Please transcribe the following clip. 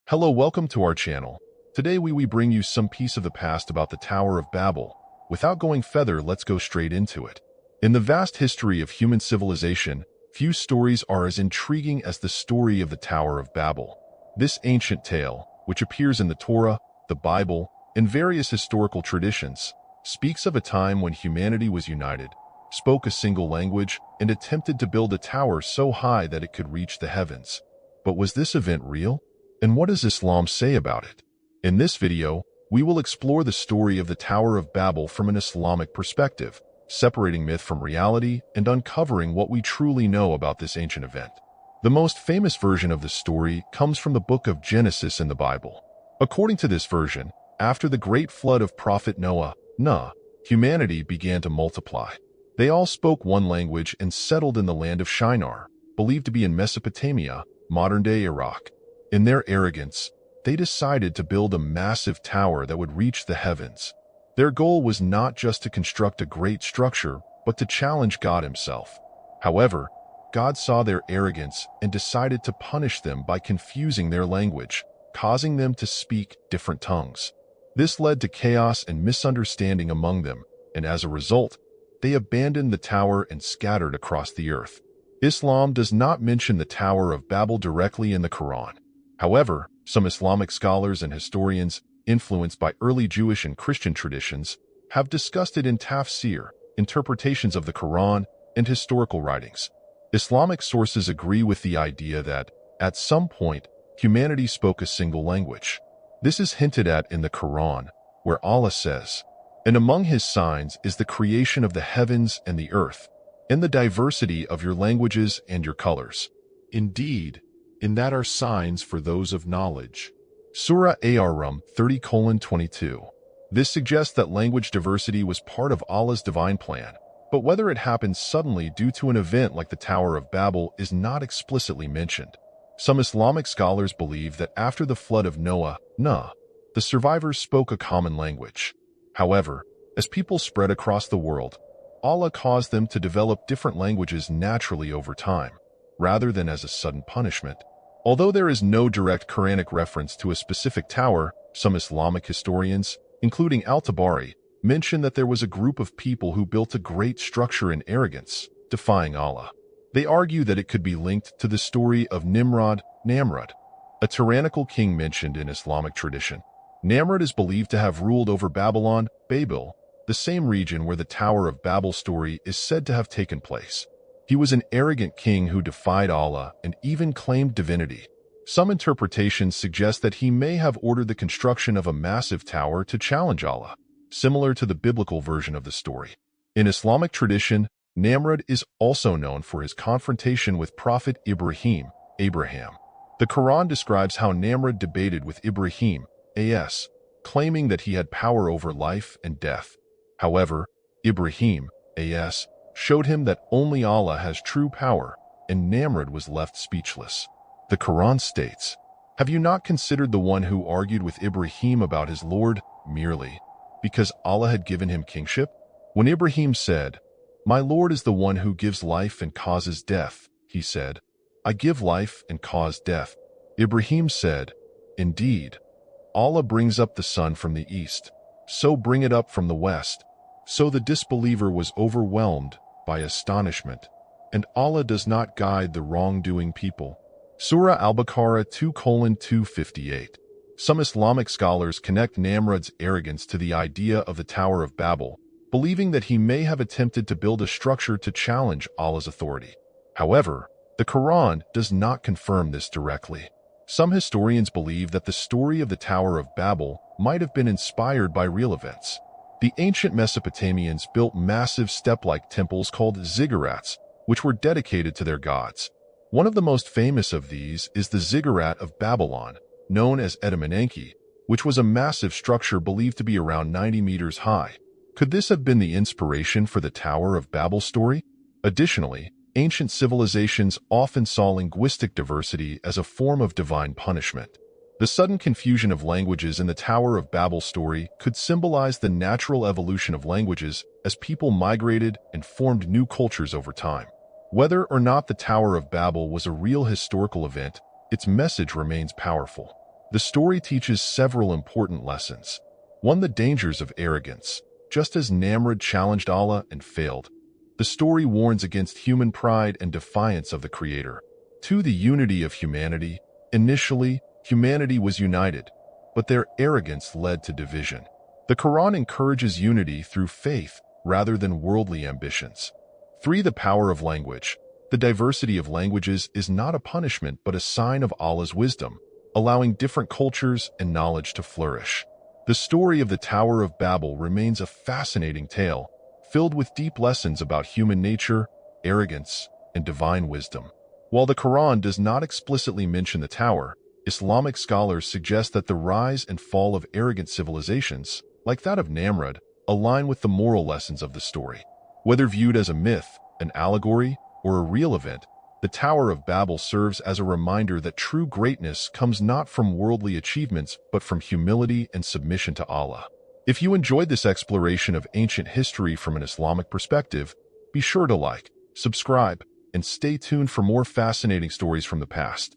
Hello, welcome to our channel. Today we bring you some piece of the past about the Tower of Babel. Without going further, let's go straight into it. In the vast history of human civilization, few stories are as intriguing as the story of the Tower of Babel. This ancient tale, which appears in the Torah, the Bible, and various historical traditions, speaks of a time when humanity was united, spoke a single language, and attempted to build a tower so high that it could reach the heavens. But was this event real? And what does Islam say about it? In this video, we will explore the story of the Tower of Babel from an Islamic perspective, separating myth from reality and uncovering what we truly know about this ancient event. The most famous version of the story comes from the book of Genesis in the Bible. According to this version, after the great flood of Prophet Noah, humanity began to multiply. They all spoke one language and settled in the land of Shinar, believed to be in Mesopotamia, modern-day Iraq. In their arrogance, they decided to build a massive tower that would reach the heavens. Their goal was not just to construct a great structure, but to challenge God himself. However, God saw their arrogance and decided to punish them by confusing their language, causing them to speak different tongues. This led to chaos and misunderstanding among them, and as a result, they abandoned the tower and scattered across the earth. Islam does not mention the Tower of Babel directly in the Quran. However, some Islamic scholars and historians, influenced by early Jewish and Christian traditions, have discussed it in tafsir, interpretations of the Quran, and historical writings. Islamic sources agree with the idea that, at some point, humanity spoke a single language. This is hinted at in the Quran, where Allah says, "And among his signs is the creation of the heavens and the earth, and the diversity of your languages and your colors. Indeed, in that are signs for those of knowledge." Surah Ar-Rum 30:22. This suggests that language diversity was part of Allah's divine plan, but whether it happened suddenly due to an event like the Tower of Babel is not explicitly mentioned. Some Islamic scholars believe that after the flood of Noah, the survivors spoke a common language. However, as people spread across the world, Allah caused them to develop different languages naturally over time, rather than as a sudden punishment. Although there is no direct Quranic reference to a specific tower, some Islamic historians, including Al-Tabari, mention that there was a group of people who built a great structure in arrogance, defying Allah. They argue that it could be linked to the story of Namrud, a tyrannical king mentioned in Islamic tradition. Namrud is believed to have ruled over Babylon, Babel, the same region where the Tower of Babel story is said to have taken place. He was an arrogant king who defied Allah and even claimed divinity. Some interpretations suggest that he may have ordered the construction of a massive tower to challenge Allah, similar to the biblical version of the story. In Islamic tradition, Namrud is also known for his confrontation with Prophet Abraham. The Quran describes how Namrud debated with Ibrahim, claiming that he had power over life and death. However, Ibrahim, showed him that only Allah has true power, and Namrud was left speechless. The Quran states, "Have you not considered the one who argued with Ibrahim about his Lord merely because Allah had given him kingship? When Ibrahim said, 'My Lord is the one who gives life and causes death,' he said, 'I give life and cause death.' Ibrahim said, 'Indeed, Allah brings up the sun from the east, so bring it up from the west.' So the disbeliever was overwhelmed by astonishment, and Allah does not guide the wrongdoing people." Surah Al-Baqarah 2:258. Some Islamic scholars connect Namrud's arrogance to the idea of the Tower of Babel, believing that he may have attempted to build a structure to challenge Allah's authority. However, the Quran does not confirm this directly. Some historians believe that the story of the Tower of Babel might have been inspired by real events. The ancient Mesopotamians built massive step-like temples called ziggurats, which were dedicated to their gods. One of the most famous of these is the ziggurat of Babylon, known as Etemenanke, which was a massive structure believed to be around 90 meters high. Could this have been the inspiration for the Tower of Babel story? Additionally, ancient civilizations often saw linguistic diversity as a form of divine punishment. The sudden confusion of languages in the Tower of Babel story could symbolize the natural evolution of languages as people migrated and formed new cultures over time. Whether or not the Tower of Babel was a real historical event, its message remains powerful. The story teaches several important lessons. 1. The dangers of arrogance. Just as Namrud challenged Allah and failed, the story warns against human pride and defiance of the Creator. 2. The unity of humanity. Initially, humanity was united, but their arrogance led to division. The Quran encourages unity through faith rather than worldly ambitions. 3. The power of language. The diversity of languages is not a punishment but a sign of Allah's wisdom, allowing different cultures and knowledge to flourish. The story of the Tower of Babel remains a fascinating tale, filled with deep lessons about human nature, arrogance, and divine wisdom. While the Quran does not explicitly mention the tower, Islamic scholars suggest that the rise and fall of arrogant civilizations, like that of Namrud, align with the moral lessons of the story. Whether viewed as a myth, an allegory, or a real event, the Tower of Babel serves as a reminder that true greatness comes not from worldly achievements but from humility and submission to Allah. If you enjoyed this exploration of ancient history from an Islamic perspective, be sure to like, subscribe, and stay tuned for more fascinating stories from the past.